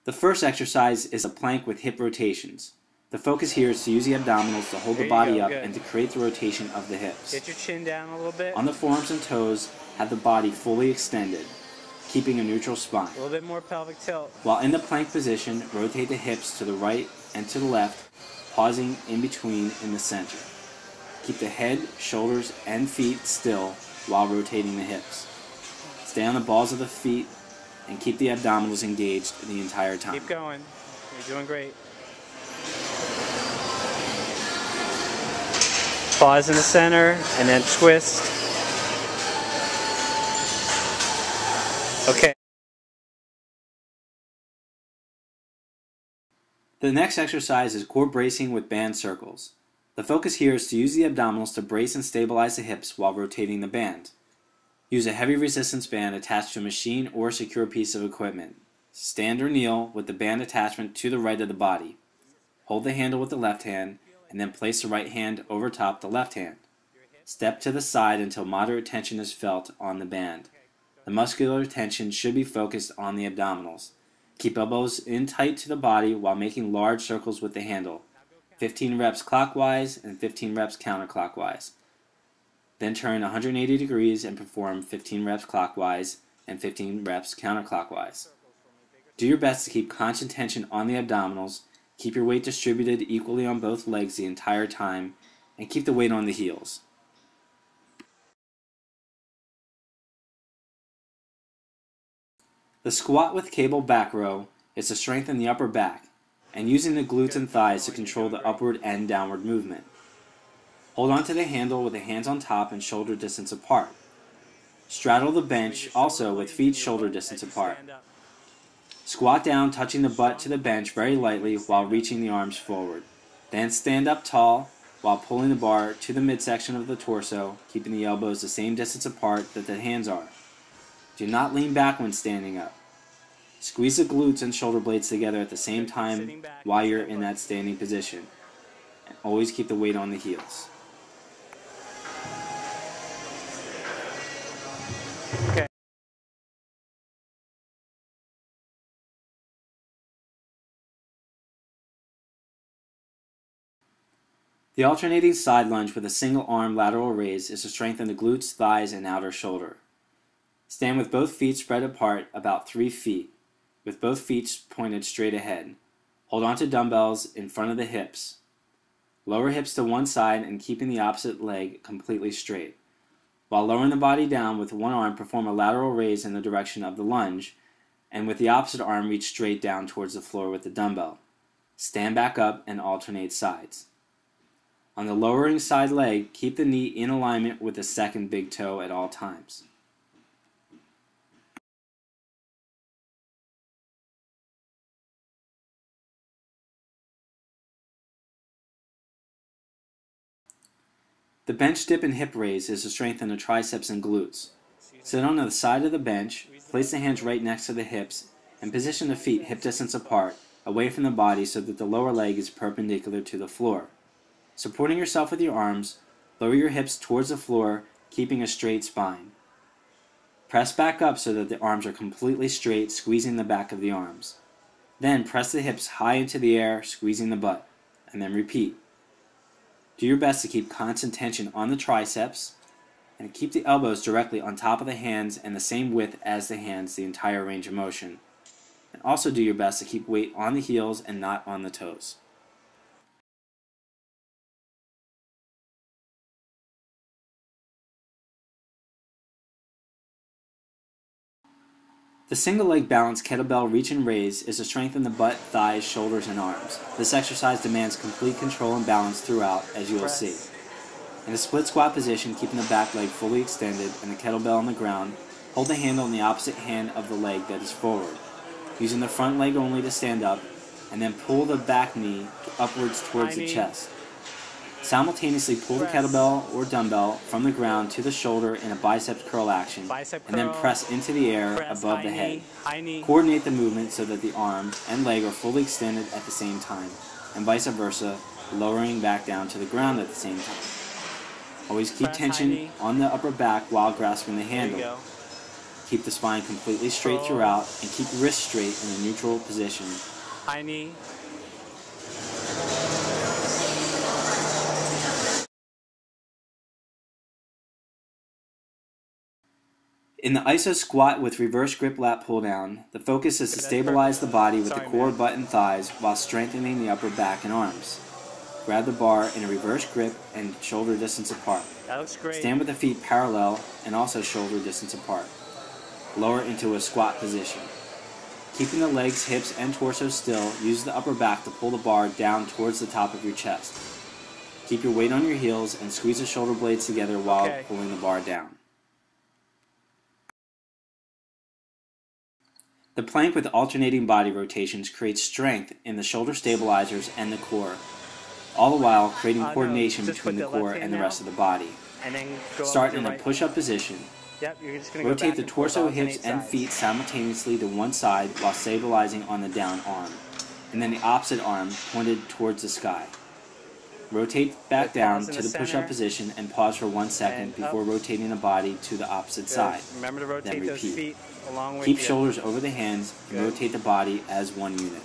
The first exercise is a plank with hip rotations. The focus here is to use the abdominals to hold the body up and to create the rotation of the hips. Get your chin down a little bit. On the forearms and toes, have the body fully extended, keeping a neutral spine. A little bit more pelvic tilt. While in the plank position, rotate the hips to the right and to the left, pausing in between in the center. Keep the head, shoulders, and feet still while rotating the hips. Stay on the balls of the feet and keep the abdominals engaged the entire time. Keep going. You're doing great. Pause in the center and then twist. Okay. The next exercise is core bracing with band circles. The focus here is to use the abdominals to brace and stabilize the hips while rotating the band. Use a heavy resistance band attached to a machine or secure piece of equipment. Stand or kneel with the band attachment to the right of the body. Hold the handle with the left hand and then place the right hand over top the left hand. Step to the side until moderate tension is felt on the band. The muscular tension should be focused on the abdominals. Keep elbows in tight to the body while making large circles with the handle. 15 reps clockwise and 15 reps counterclockwise. Then turn 180 degrees and perform 15 reps clockwise and 15 reps counterclockwise. Do your best to keep constant tension on the abdominals, keep your weight distributed equally on both legs the entire time, and keep the weight on the heels. The squat with cable back row is to strengthen the upper back and using the glutes and thighs to control the upward and downward movement. Hold on to the handle with the hands on top and shoulder distance apart. Straddle the bench also with feet shoulder distance apart. Squat down, touching the butt to the bench very lightly while reaching the arms forward. Then stand up tall while pulling the bar to the midsection of the torso, keeping the elbows the same distance apart that the hands are. Do not lean back when standing up. Squeeze the glutes and shoulder blades together at the same time while you're in that standing position. And always keep the weight on the heels. Okay. The alternating side lunge with a single arm lateral raise is to strengthen the glutes, thighs, and outer shoulder. Stand with both feet spread apart about 3 feet, with both feet pointed straight ahead. Hold on to dumbbells in front of the hips. Lower hips to one side and keeping the opposite leg completely straight. While lowering the body down with one arm, perform a lateral raise in the direction of the lunge, and with the opposite arm reach straight down towards the floor with the dumbbell. Stand back up and alternate sides. On the lowering side leg, keep the knee in alignment with the second big toe at all times. The bench dip and hip raise is to strengthen the triceps and glutes. Sit on the side of the bench, place the hands right next to the hips, and position the feet hip distance apart, away from the body so that the lower leg is perpendicular to the floor. Supporting yourself with your arms, lower your hips towards the floor, keeping a straight spine. Press back up so that the arms are completely straight, squeezing the back of the arms. Then press the hips high into the air, squeezing the butt, and then repeat. Do your best to keep constant tension on the triceps, and keep the elbows directly on top of the hands and the same width as the hands the entire range of motion. And also do your best to keep weight on the heels and not on the toes. The single leg balance kettlebell reach and raise is to strengthen the butt, thighs, shoulders, and arms. This exercise demands complete control and balance throughout, as you will see. In a split squat position, keeping the back leg fully extended and the kettlebell on the ground, hold the handle in the opposite hand of the leg that is forward, using the front leg only to stand up, and then pull the back knee upwards towards the chest. Simultaneously pull the kettlebell or dumbbell from the ground to the shoulder in a biceps curl action, and then press into the air above the head. Coordinate the movement so that the arm and leg are fully extended at the same time, and vice versa, lowering back down to the ground at the same time. Always keep tension on the upper back while grasping the handle. Keep the spine completely straight throughout and keep wrists straight in a neutral position. High knee. In the iso squat with reverse grip lat pull down, the focus is to stabilize the body with the core, butt, and thighs while strengthening the upper back and arms. Grab the bar in a reverse grip and shoulder distance apart. That looks great. Stand with the feet parallel and also shoulder distance apart. Lower into a squat position. Keeping the legs, hips, and torso still, use the upper back to pull the bar down towards the top of your chest. Keep your weight on your heels and squeeze the shoulder blades together while pulling the bar down. The plank with alternating body rotations creates strength in the shoulder stabilizers and the core, all the while creating coordination between the core and the rest of the body. And then Start in a push-up position. Yep, you're just gonna Rotate go the back and forth, torso, hips, alternate and sides. feet simultaneously to one side while stabilizing on the down arm, and then the opposite arm pointed towards the sky. Rotate back down to the push-up position and pause for 1 second before rotating the body to the opposite side. Remember to rotate Then those repeat. feet along with Keep you. shoulders over the hands and rotate the body as one unit.